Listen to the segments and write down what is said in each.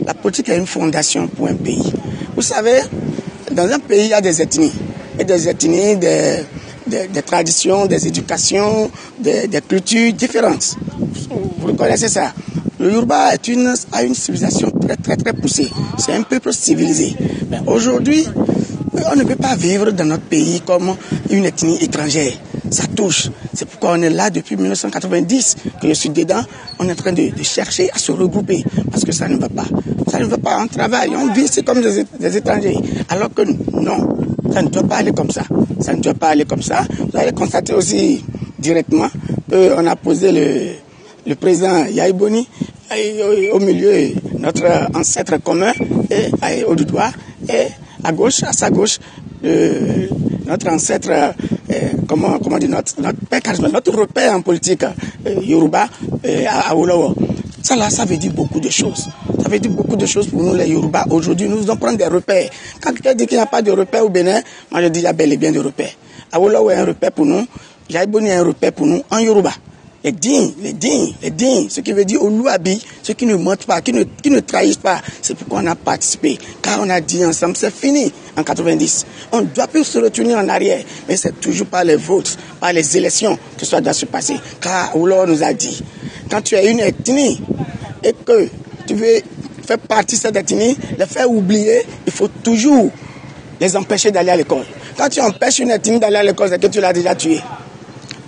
La politique est une fondation pour un pays. Vous savez, dans un pays, il y a des ethnies. Et des ethnies, des traditions, des éducations, des cultures différentes. Vous reconnaissez ça? Le Yoruba a une civilisation très poussée. C'est un peuple civilisé. Mais aujourd'hui, on ne peut pas vivre dans notre pays comme une ethnie étrangère. Ça touche. C'est pourquoi on est là depuis 1990, que je suis dedans. On est en train de chercher à se regrouper. Parce que ça ne va pas. Ça ne va pas. On travaille, on vit, c'est comme des étrangers. Alors que non, ça ne doit pas aller comme ça. Ça ne doit pas aller comme ça. Vous allez constater aussi directement qu'on a posé le président Yaïboni au milieu, notre ancêtre commun, et au doigt, et à gauche, à sa gauche, notre ancêtre, comment dire, notre père charismatique, notre repère en politique, Yoruba, à Olowo. Ça là, ça veut dire beaucoup de choses. Ça veut dire beaucoup de choses pour nous les Yoruba. Aujourd'hui, nous devons prendre des repères. Quand quelqu'un dit qu'il n'y a pas de repères au Bénin, moi je dis il y a bel et bien de repères. Awolowo est un repère pour nous, Yaïboni est un repère pour nous en Yoruba. Les dignes, ce qui veut dire Oluwabi, ceux qui ne mentent pas, qui ne trahissent pas. C'est pourquoi on a participé. Car on a dit ensemble, c'est fini en 90. On ne doit plus se retourner en arrière. Mais c'est toujours par les votes, par les élections que ça doit se passer. Car Olowo nous a dit, quand tu es une ethnie et que tu veux faire partie de cette ethnie, les faire oublier, il faut toujours les empêcher d'aller à l'école. Quand tu empêches une ethnie d'aller à l'école, c'est que tu l'as déjà tué.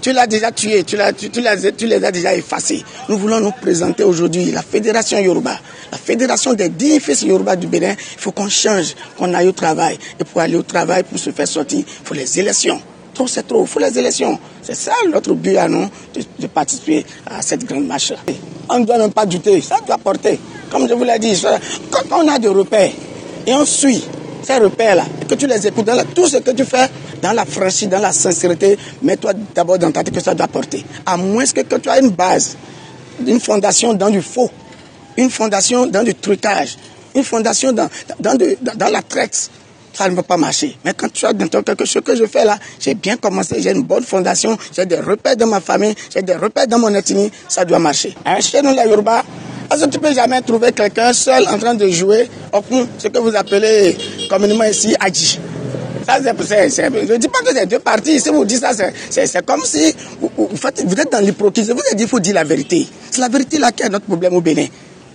Tu l'as déjà tué, tu les as déjà effacés. Nous voulons nous présenter aujourd'hui la Fédération Yoruba, la Fédération des 10 fils Yoruba du Bénin. Il faut qu'on change, qu'on aille au travail. Et pour aller au travail, pour se faire sortir, il faut les élections. Trop, c'est trop, il faut les élections. C'est ça notre but à nous, de participer à cette grande marche. On ne doit même pas douter, ça doit porter. Comme je vous l'ai dit, quand on a des repères et on suit ces repères-là, et que tu les écoutes, tout ce que tu fais, dans la franchise, dans la sincérité, mets-toi d'abord dans ta tête que ça doit porter. À moins que tu as une base, une fondation dans du faux, une fondation dans du trucage, une fondation dans la traite, ça ne va pas marcher. Mais quand tu as dans quelque chose que je fais là, j'ai bien commencé, j'ai une bonne fondation, j'ai des repères dans ma famille, j'ai des repères dans mon ethnie, ça doit marcher. Chez nous, les Yoruba, parce que tu ne peux jamais trouver quelqu'un seul en train de jouer au coup, ce que vous appelez communément ici Adji. Ça, je ne dis pas que c'est deux parties. Si vous dites ça, c'est comme si vous êtes dans l'hypocrisie. Vous avez dit qu'il faut dire la vérité. C'est la vérité là qui est notre problème au Bénin.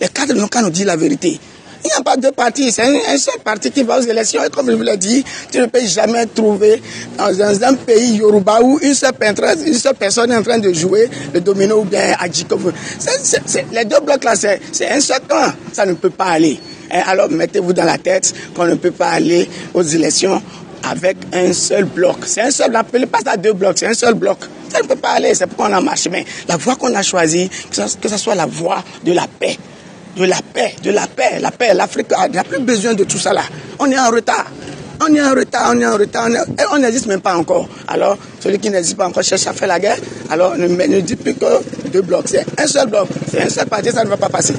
Les cadres n'ont qu'à nous dire la vérité. Il n'y a pas deux partis, c'est un seul parti qui va aux élections. Et comme je vous l'ai dit, tu ne peux jamais trouver dans un pays Yoruba où une seule personne est en train de jouer le domino ou bien Adjikov. Les deux blocs là, c'est un seul camp. Ça ne peut pas aller. Alors mettez-vous dans la tête qu'on ne peut pas aller aux élections avec un seul bloc. C'est un seul, n'appelez pas ça deux blocs, c'est un seul bloc. Ça ne peut pas aller, c'est pourquoi on a marché. Mais la voie qu'on a choisie, que ce soit la voie de la paix. La paix. L'Afrique n'a plus besoin de tout ça là. On est en retard. On n'existe même pas encore. Alors, celui qui n'existe pas encore cherche à faire la guerre. Alors, ne dit plus que deux blocs. C'est un seul bloc. C'est un seul parti, ça ne va pas passer.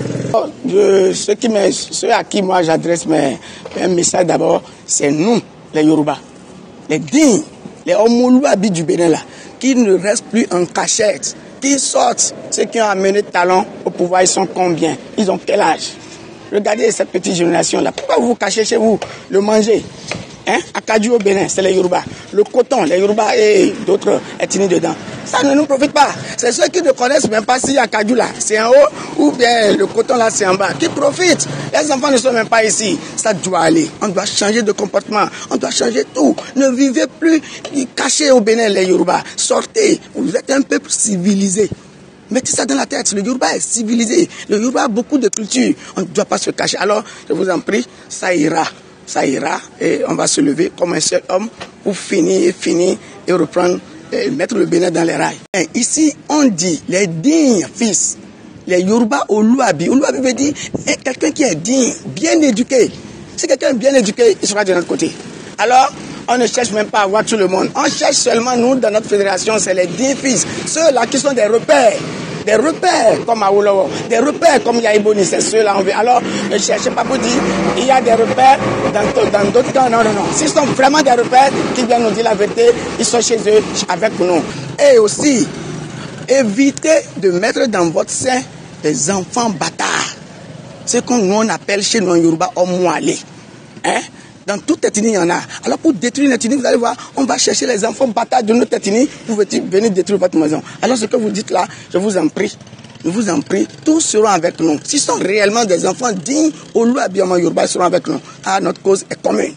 Ceux à qui moi j'adresse un message d'abord, c'est nous, les Yoruba. Les dignes, les Omoluabi du Bénin là, qui ne restent plus en cachette, qui sortent. Ceux qui ont amené talent au pouvoir, ils sont combien? Ils ont quel âge? Regardez cette petite génération là. Pourquoi vous cachez chez vous le manger? Akadju au Bénin, c'est les Yoruba. Le coton, les Yoruba et d'autres ethnies dedans. Ça ne nous profite pas. C'est ceux qui ne connaissent même pas si Akadju là, c'est en haut ou bien le coton là, c'est en bas. Qui profitent. Les enfants ne sont même pas ici. Ça doit aller. On doit changer de comportement. On doit changer tout. Ne vivez plus cachés au Bénin, les Yoruba. Sortez. Vous êtes un peuple civilisé. Mettez ça dans la tête. Le Yoruba est civilisé. Le Yoruba a beaucoup de culture. On ne doit pas se cacher. Alors, je vous en prie, ça ira. Ça ira et on va se lever comme un seul homme pour finir et reprendre, mettre le Bénin dans les rails. Et ici, on dit les dignes fils, les Yoruba Oluwabi. Oluwabi veut dire quelqu'un qui est digne, bien éduqué. Si quelqu'un est bien éduqué, il sera de notre côté. Alors, on ne cherche même pas à voir tout le monde. On cherche seulement, nous, dans notre fédération, c'est les 10 fils. Ceux-là qui sont des repères. Des repères comme Awolowo, des repères comme Yaïboni, c'est ceux-là. Alors, ne cherchez pas pour dire, il y a des repères dans d'autres cas. Non. S'ils sont vraiment des repères qui viennent nous dire la vérité, ils sont chez eux avec nous. Et aussi, évitez de mettre dans votre sein des enfants bâtards. C'est que nous on appelle chez nous en Yoruba Omoualé. Hein? Dans toute ethnie, il y en a. Alors pour détruire une ethnie, vous allez voir, on va chercher les enfants bâtards de notre ethnie pour venir détruire votre maison. Alors ce que vous dites là, je vous en prie, tous seront avec nous. S'ils sont réellement des enfants dignes, au lieu Yoruba seront avec nous. Ah, notre cause est commune.